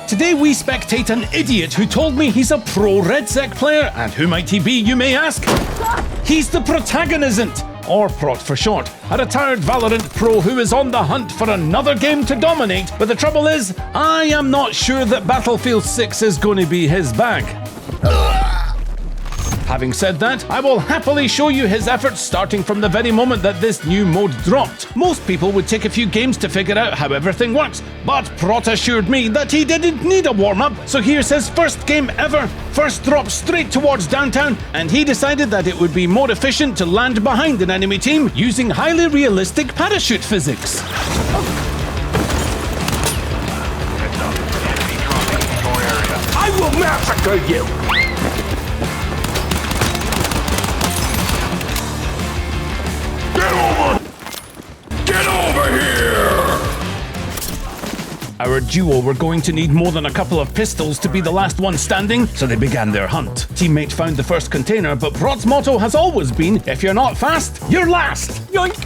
Today we spectate an idiot who told me he's a pro RedSec player, and who might he be, you may ask? He's the Protagonisn't, or Prot for short, a retired Valorant pro who is on the hunt for another game to dominate, but the trouble is, I am not sure that Battlefield 6 is going to be his bag. Having said that, I will happily show you his efforts starting from the very moment that this new mode dropped. Most people would take a few games to figure out how everything works, but Prot assured me that he didn't need a warm-up, so here's his first game ever. First drop straight towards downtown, and he decided that it would be more efficient to land behind an enemy team using highly realistic parachute physics. I will massacre you! Get over here! Our duo were going to need more than a couple of pistols to be the last one standing, so they began their hunt. Teammate found the first container, but Prot's motto has always been, if you're not fast, you're last! Yoink!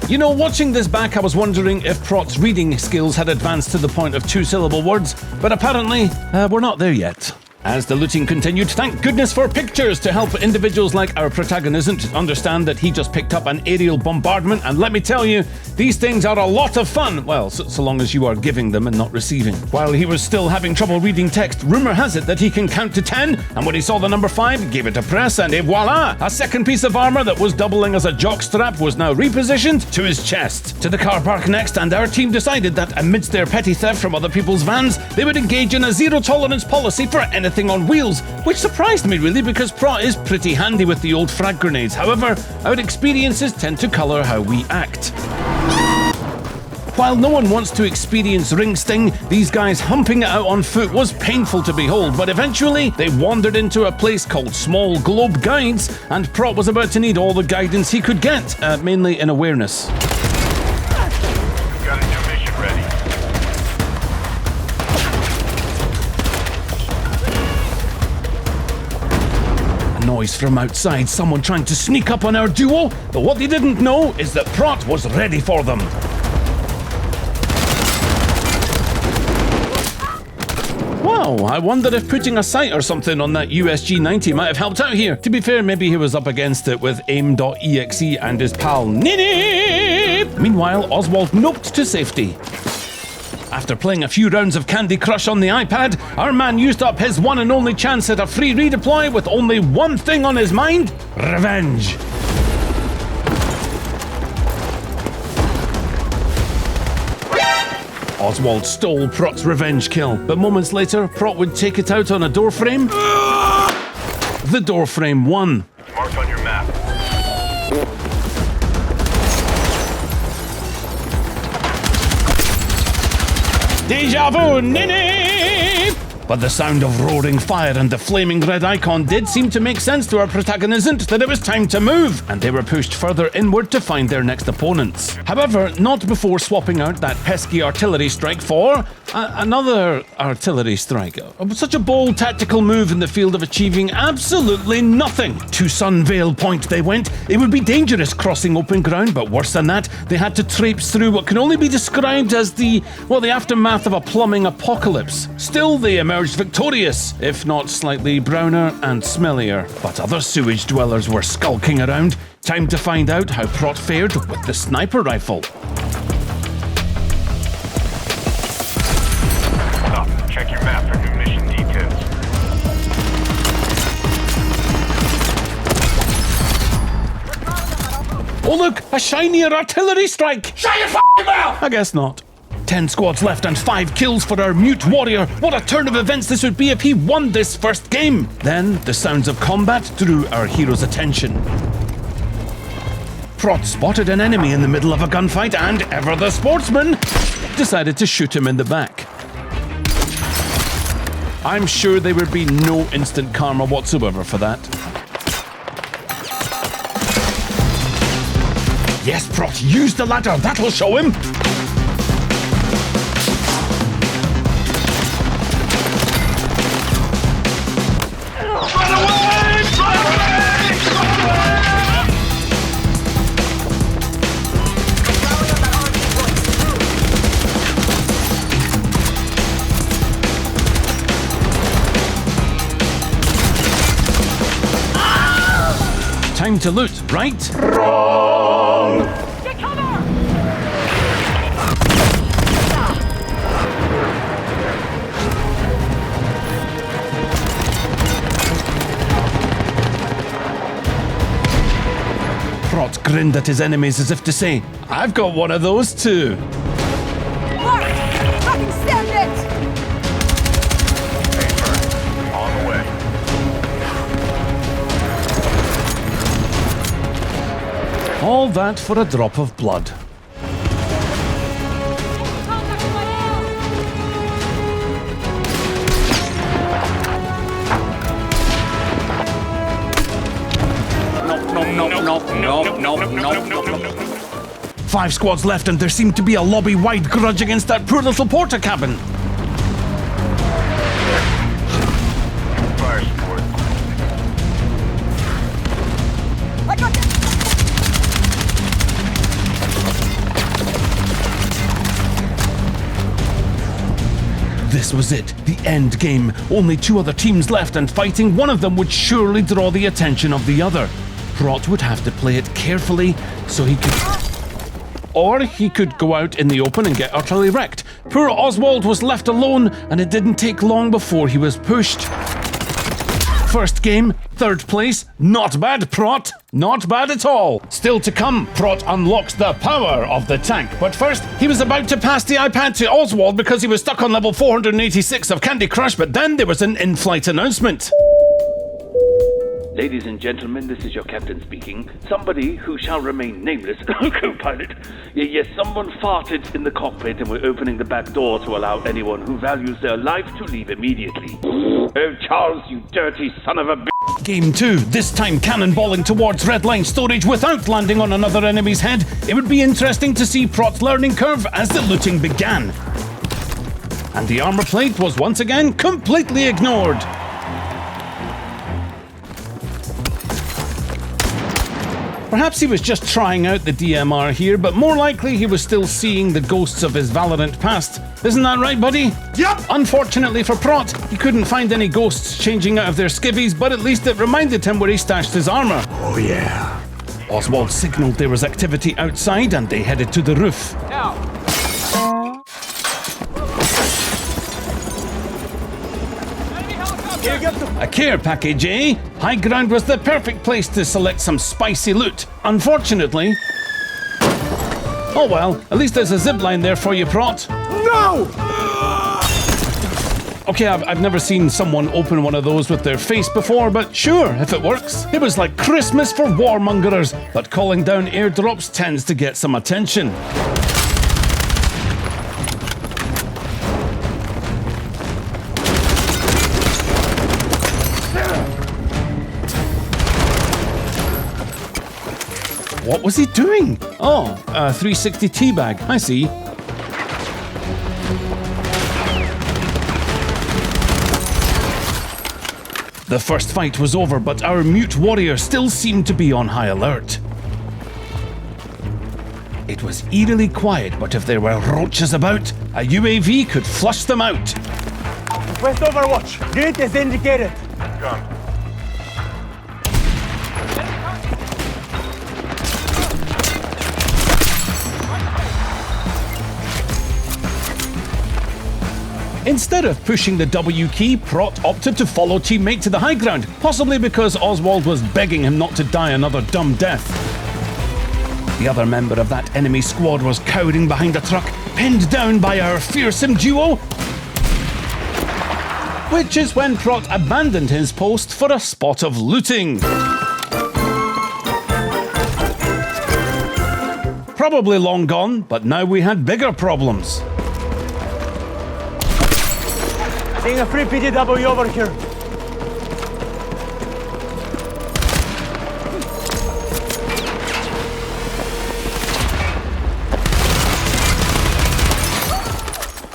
You know, watching this back, I was wondering if Prot's reading skills had advanced to the point of two-syllable words, but apparently, we're not there yet. As the looting continued, thank goodness for pictures to help individuals like our Protagonisn't understand that he just picked up an aerial bombardment, and let me tell you, these things are a lot of fun. Well, so long as you are giving them and not receiving. While he was still having trouble reading text, rumour has it that he can count to 10, and when he saw the number 5, gave it a press, and voila! A second piece of armour that was doubling as a jockstrap was now repositioned to his chest. To the car park next, and our team decided that amidst their petty theft from other people's vans, they would engage in a zero-tolerance policy for anything on wheels, which surprised me really because Prot is pretty handy with the old frag grenades. However, our experiences tend to colour how we act. While no one wants to experience ring sting, these guys humping it out on foot was painful to behold, but eventually they wandered into a place called Small Globe Guides, and Prot was about to need all the guidance he could get, mainly in awareness. Got a new mission ready. Noise from outside, someone trying to sneak up on our duo, but what they didn't know is that Prot was ready for them. Wow, I wonder if putting a sight or something on that USG 90 might have helped out here. To be fair, maybe he was up against it with aim.exe and his pal Nini. Meanwhile, Oswald noped to safety. After playing a few rounds of Candy Crush on the iPad, our man used up his one and only chance at a free redeploy with only one thing on his mind: revenge. Oswald stole Prot's revenge kill, but moments later, Prot would take it out on a doorframe. The doorframe won. Marked on your map. Deja vu, Nini! But the sound of roaring fire and the flaming red icon did seem to make sense to our Protagonisn't that it was time to move, and they were pushed further inward to find their next opponents. However, not before swapping out that pesky artillery strike for another artillery strike. Such a bold tactical move in the field of achieving absolutely nothing. To Sunvale Point they went. It would be dangerous crossing open ground, but worse than that, they had to traipse through what can only be described as the aftermath of a plumbing apocalypse. Still, they emerged victorious, if not slightly browner and smellier. But other sewage dwellers were skulking around. Time to find out how Prot fared with the sniper rifle. Check your map for new mission details. Oh look, a shinier artillery strike! Shut your f***ing mouth! I guess not. 10 squads left and 5 kills for our mute warrior. What a turn of events this would be if he won this first game. Then the sounds of combat drew our hero's attention. Prot spotted an enemy in the middle of a gunfight and, ever the sportsman, decided to shoot him in the back. I'm sure there would be no instant karma whatsoever for that. Yes, Prot, use the ladder, that'll show him! Run away! Run away! Run away! time to loot, right? Get cover! Prot grinned at his enemies as if to say, I've got one of those too. Mark! I can stand it! On the way. All that for a drop of blood. Contact with my ale! Five squads left and there seemed to be a lobby-wide grudge against that poor little porter cabin. Fire support. I got this! This was it, the end game. Only two other teams left and fighting one of them would surely draw the attention of the other. Prot would have to play it carefully so he could... Or he could go out in the open and get utterly wrecked. Poor Oswald was left alone and it didn't take long before he was pushed. First game, third place. Not bad, Prot. Not bad at all. Still to come, Prot unlocks the power of the tank. But first, he was about to pass the iPad to Oswald because he was stuck on level 486 of Candy Crush, but then there was an in-flight announcement. Ladies and gentlemen, this is your captain speaking. Somebody who shall remain nameless, co-pilot. Yes, someone farted in the cockpit and we're opening the back door to allow anyone who values their life to leave immediately. Oh, Charles, you dirty son of a b****. Game 2, this time cannonballing towards red line storage without landing on another enemy's head. It would be interesting to see Prot's learning curve as the looting began. And the armor plate was once again completely ignored. Perhaps he was just trying out the DMR here, but more likely he was still seeing the ghosts of his Valorant past. Isn't that right, buddy? Yep! Unfortunately for Prot, he couldn't find any ghosts changing out of their skivvies, but at least it reminded him where he stashed his armor. Oh yeah. Oswald signaled there was activity outside and they headed to the roof. Now! Enemy helicopter! A care package, eh? High ground was the perfect place to select some spicy loot. Unfortunately... Oh well, at least there's a zipline there for you, Prot. No! Okay, I've never seen someone open one of those with their face before, but sure, if it works. It was like Christmas for warmongers, but calling down airdrops tends to get some attention. What was he doing? Oh, a 360 teabag, I see. The first fight was over, but our mute warrior still seemed to be on high alert. It was eerily quiet, but if there were roaches about, a UAV could flush them out. Request overwatch. Grid is indicated. Gun. Instead of pushing the W key, Prot opted to follow teammate to the high ground, possibly because Oswald was begging him not to die another dumb death. The other member of that enemy squad was cowering behind a truck, pinned down by our fearsome duo. Which is when Prot abandoned his post for a spot of looting. Probably long gone, but now we had bigger problems. Seeing a free PTW over here.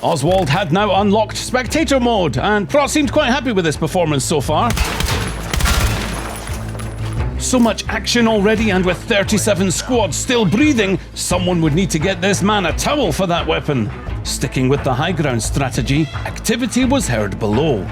Oswald had now unlocked spectator mode, and Prot seemed quite happy with his performance so far. So much action already, and with 37 squads still breathing, someone would need to get this man a towel for that weapon. Sticking with the high ground strategy, activity was heard below.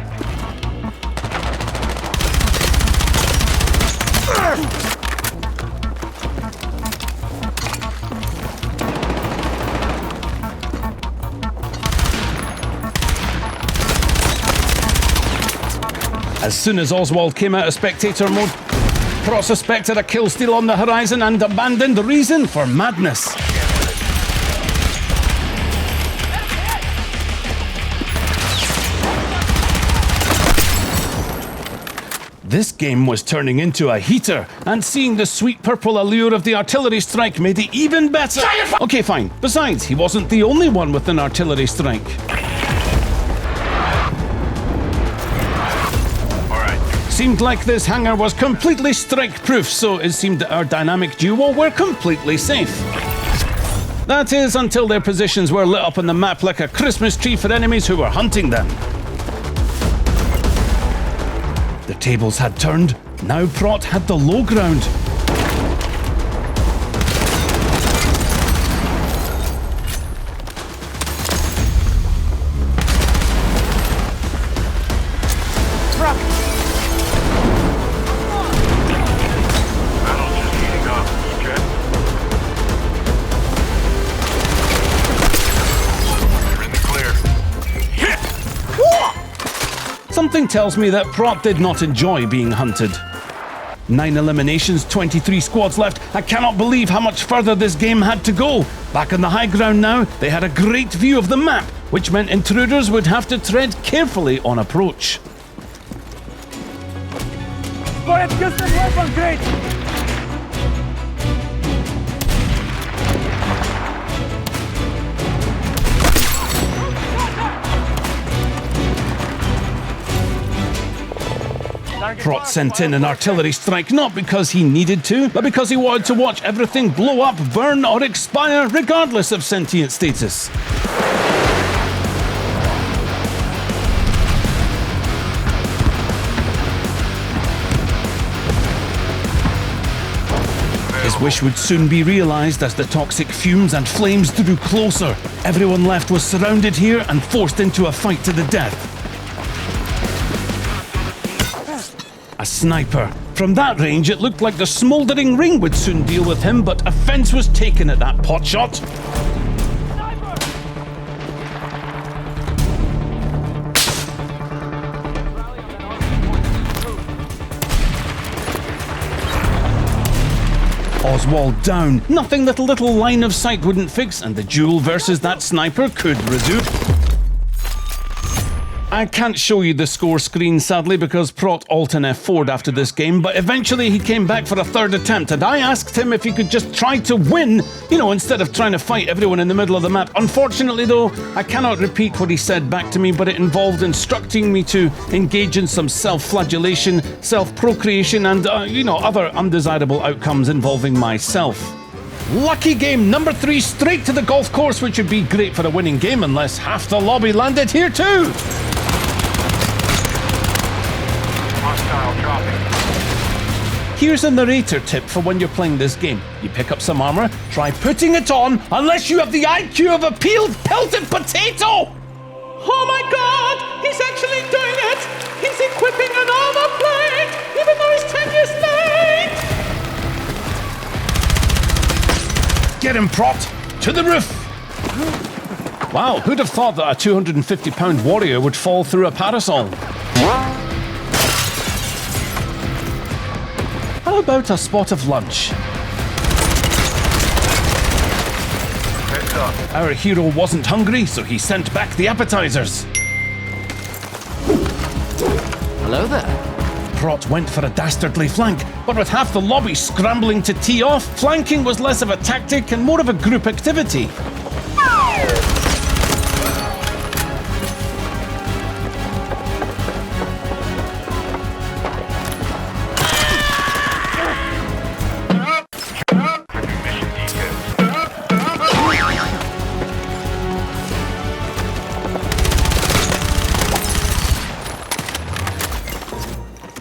As soon as Oswald came out of spectator mode, Prot suspected a kill steal on the horizon and abandoned reason for madness. This game was turning into a heater, and seeing the sweet purple allure of the artillery strike made it even better. Okay, fine. Besides, he wasn't the only one with an artillery strike. Seemed like this hangar was completely strike-proof, so it seemed that our dynamic duo were completely safe. That is, until their positions were lit up on the map like a Christmas tree for enemies who were hunting them. The tables had turned. Now Prot had the low ground. Something tells me that Prot did not enjoy being hunted. 9 eliminations, 23 squads left. I cannot believe how much further this game had to go. Back on the high ground now, they had a great view of the map, which meant intruders would have to tread carefully on approach. Go ahead, get some weapon, great! Prot sent in an artillery strike not because he needed to, but because he wanted to watch everything blow up, burn or expire regardless of sentient status. His wish would soon be realised as the toxic fumes and flames drew closer. Everyone left was surrounded here and forced into a fight to the death. A sniper. From that range, it looked like the smouldering ring would soon deal with him, but offence was taken at that potshot. Oswald down. Nothing that a little line of sight wouldn't fix, and the duel versus that sniper could resume. I can't show you the score screen, sadly, because Prot alt-and F4'd after this game, but eventually he came back for a third attempt, and I asked him if he could just try to win, instead of trying to fight everyone in the middle of the map. Unfortunately, though, I cannot repeat what he said back to me, but it involved instructing me to engage in some self-flagellation, self-procreation, and, other undesirable outcomes involving myself. Lucky game number 3, straight to the golf course, which would be great for a winning game unless half the lobby landed here too. Here's a narrator tip for when you're playing this game. You pick up some armor, try putting it on, unless you have the IQ of a peeled, pelted potato! Oh my god, he's actually doing it! He's equipping an armor plate, even though he's 10 years late! Get him, Prot! To the roof! Wow, who'd have thought that a 250-pound warrior would fall through a parasol? How about a spot of lunch? Our hero wasn't hungry, so he sent back the appetizers. Hello there. Prot went for a dastardly flank, but with half the lobby scrambling to tee off, flanking was less of a tactic and more of a group activity.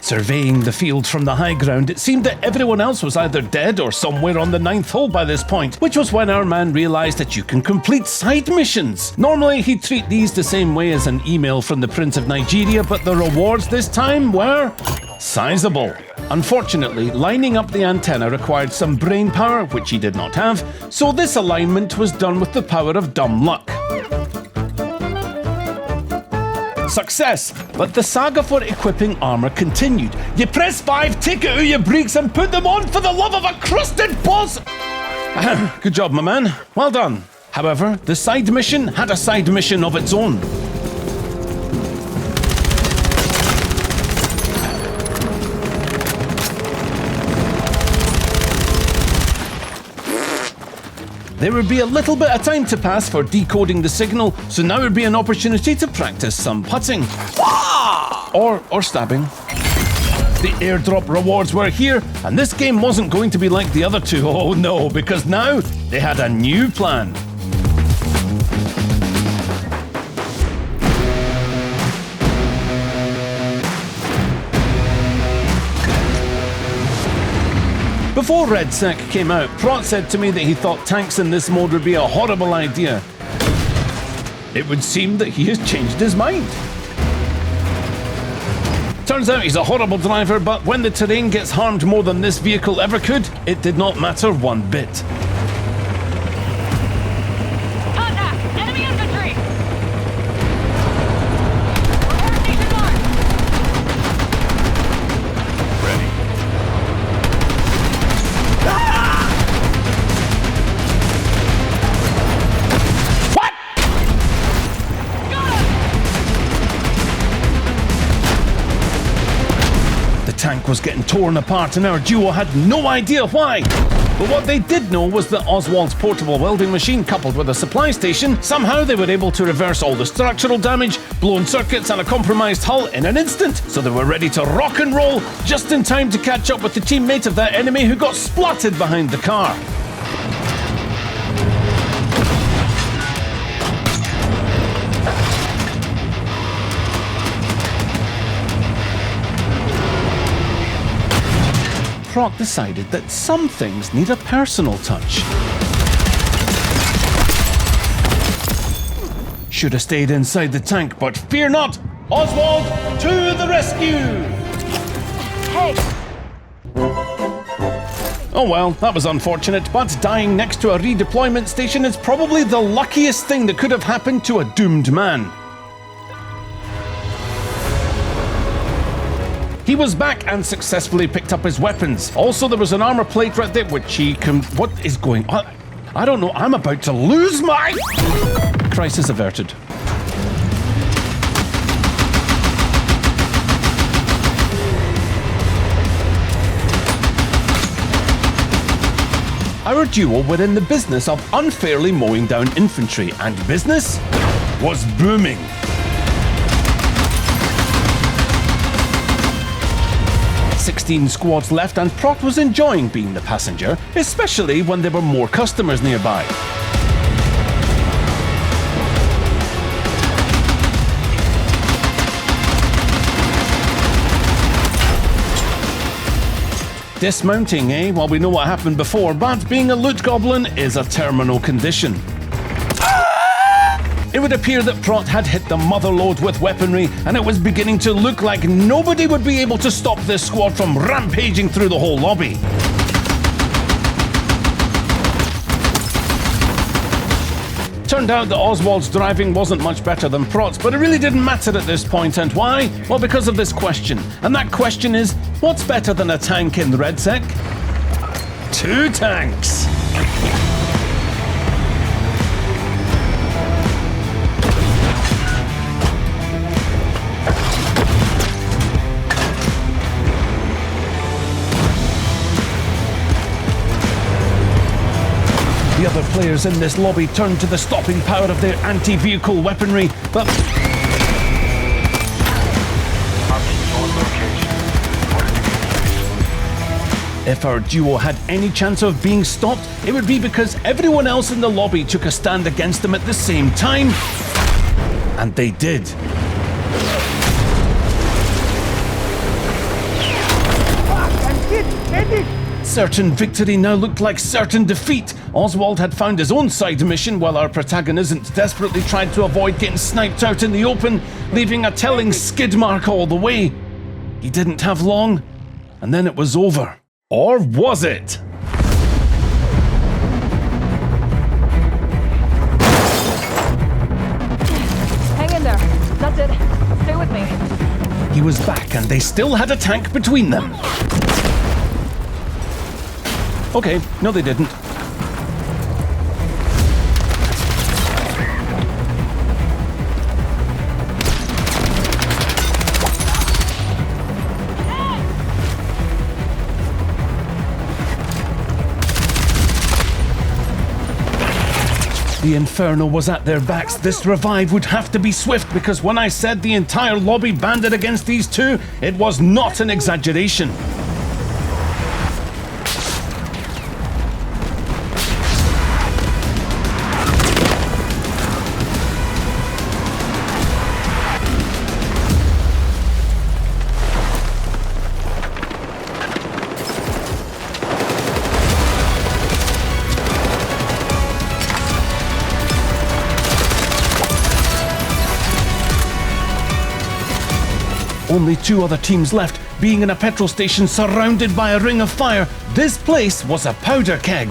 Surveying the field from the high ground, it seemed that everyone else was either dead or somewhere on the 9th hole by this point, which was when our man realised that you can complete side missions. Normally, he'd treat these the same way as an email from the Prince of Nigeria, but the rewards this time were sizable. Unfortunately, lining up the antenna required some brain power, which he did not have, so this alignment was done with the power of dumb luck. Success! But the saga for equipping armor continued. You press 5, take out your brakes and put them on for the love of a crusted boss! Good job, my man. Well done. However, the side mission had a side mission of its own. There would be a little bit of time to pass for decoding the signal, so now would be an opportunity to practice some putting. Or stabbing. The airdrop rewards were here, and this game wasn't going to be like the other two. Oh no, because now they had a new plan. Before RedSec came out, Prot said to me that he thought tanks in this mode would be a horrible idea. It would seem that he has changed his mind. Turns out he's a horrible driver, but when the terrain gets harmed more than this vehicle ever could, it did not matter one bit. Contact! Enemy infantry! Report station marked! Ready. What? Got him! The tank was getting torn apart and our duo had no idea why. But what they did know was that Oswald's portable welding machine coupled with a supply station, somehow they were able to reverse all the structural damage, blown circuits and a compromised hull in an instant. So they were ready to rock and roll just in time to catch up with the teammate of that enemy who got splotted behind the car. Prot decided that some things need a personal touch. Should have stayed inside the tank, but fear not! Oswald, to the rescue! Hey! Oh well, that was unfortunate, but dying next to a redeployment station is probably the luckiest thing that could have happened to a doomed man. He was back and successfully picked up his weapons. Also, there was an armor plate right there, which he can... What is going on? I don't know, I'm about to lose my... Crisis averted. Our duo were in the business of unfairly mowing down infantry, and business was booming. Squads left and Prot was enjoying being the passenger, especially when there were more customers nearby. Dismounting, eh? Well, we know what happened before, but being a loot goblin is a terminal condition. It would appear that Prot had hit the motherlode with weaponry, and it was beginning to look like nobody would be able to stop this squad from rampaging through the whole lobby. Turned out that Oswald's driving wasn't much better than Prot's, but it really didn't matter at this point, and why? Well, because of this question. And that question is, what's better than a tank in RedSec? 2 tanks! The other players in this lobby turned to the stopping power of their anti-vehicle weaponry, but... If our duo had any chance of being stopped, it would be because everyone else in the lobby took a stand against them at the same time. And they did. I'm hit! Medic! Certain victory now looked like certain defeat. Oswald had found his own side mission while our Protagonisn't desperately tried to avoid getting sniped out in the open, leaving a telling skid mark all the way. He didn't have long, and then it was over. Or was it? Hang in there. That's it. He was back and they still had a tank between them. Okay, no they didn't. The Inferno was at their backs. This revive would have to be swift, because when I said the entire lobby banded against these two, it was not an exaggeration. Only 2 other teams left, being in a petrol station surrounded by a ring of fire. This place was a powder keg.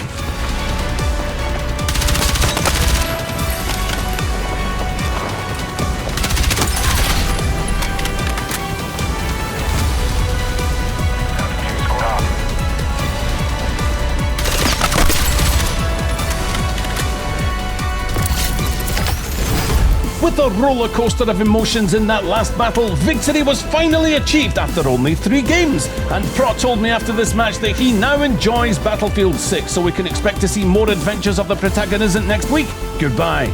With a roller coaster of emotions in that last battle, victory was finally achieved after only 3 games. And Prot told me after this match that he now enjoys Battlefield 6, so we can expect to see more adventures of the Protagonisn't next week. Goodbye.